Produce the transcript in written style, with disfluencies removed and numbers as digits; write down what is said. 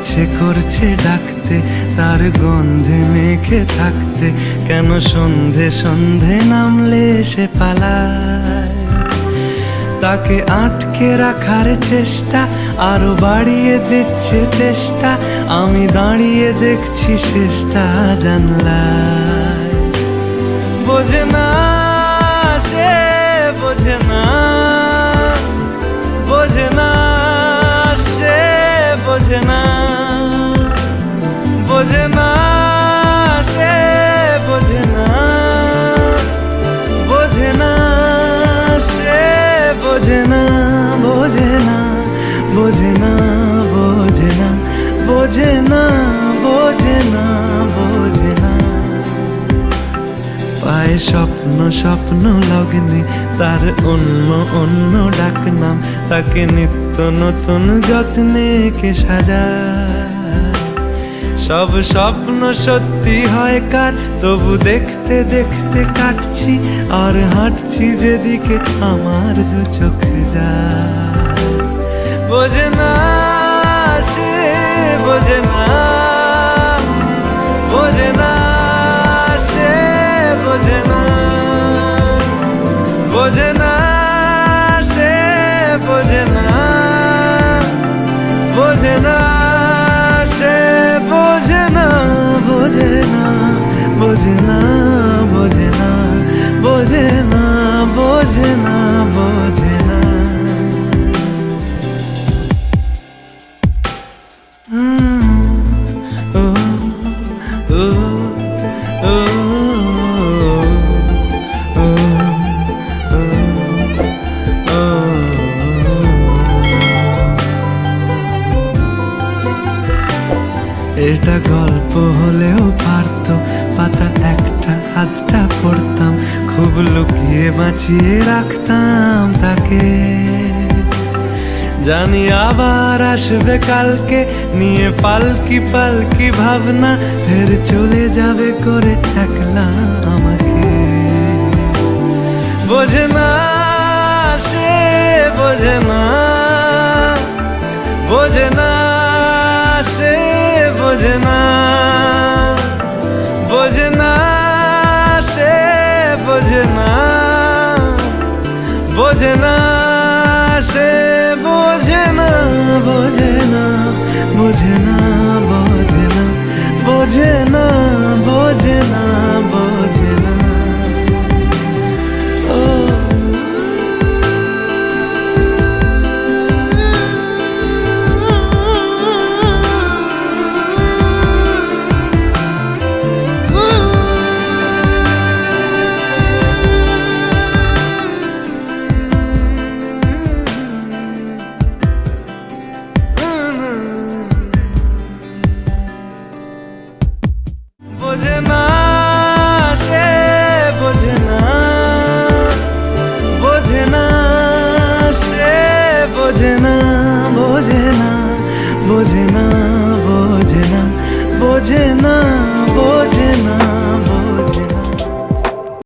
ইচ্ছে করছে ডাকতে, তার গন্ধে মেখে থাকতে, কেন সন্ধে সন্ধে নামলে সে পালায়। তাকে আটকে রাখার চেষ্টা আরো বাড়িয়ে দিচ্ছে তেষ্টা, আমি দাঁড়িয়ে দেখছি শেষটা জানলায়। বোঝে না সে, বোঝে না, বোঝে না সে, বোঝে না, বোঝে না সে, বোঝে না, বোঝে না সে, বোঝে না, বোঝে না, বোঝে না, বোঝে না, বোঝে না, বোঝে না, বোঝে না। পায়ে স্বপ্ন স্বপ্ন লগ্নে তার অন্য অন্য ডাকনাম, তাকে নিত্য নতুন যত্নে কে সাজায়। সব স্বপ্ন সত্যি হয় কার, তবু দেখতে দেখতে কাটছি আর হাঁটছি যেদিকে আমার দু চোখ যায়। বোঝে না সে, বোঝে না, বোঝে না সে, বোঝে না, বোঝে না সে, বোঝে না, বোঝে না সে, বোঝে না, বোঝে না, বোঝে না, বোঝে না, বোঝে না, বোঝে না, বোঝে না। এটা গল্প হলেও পারতো, পাতা একটা আধটা পড়তাম, খুব লুকিয়ে বাঁচিয়ে রাখতাম তাকে। জানি আবার আসবে কালকে, নিয়ে পালকি পালকি ভাবনা, ফের চলে যাবে করে একলা আমাকে। বোঝে না সে, বোঝে না, বোঝে না সে, বোঝে না, বোঝে না সে, বোঝে না, বোঝে না সে, বোঝে না, বোঝে না, বোঝে না, বোঝে না, বোঝে না, বোঝে না, বোঝে না। বোঝে না সে, বোঝে না, বোঝে না সে, বোঝে না, বোঝে না, বোঝে না, বোঝে না, বোঝে না,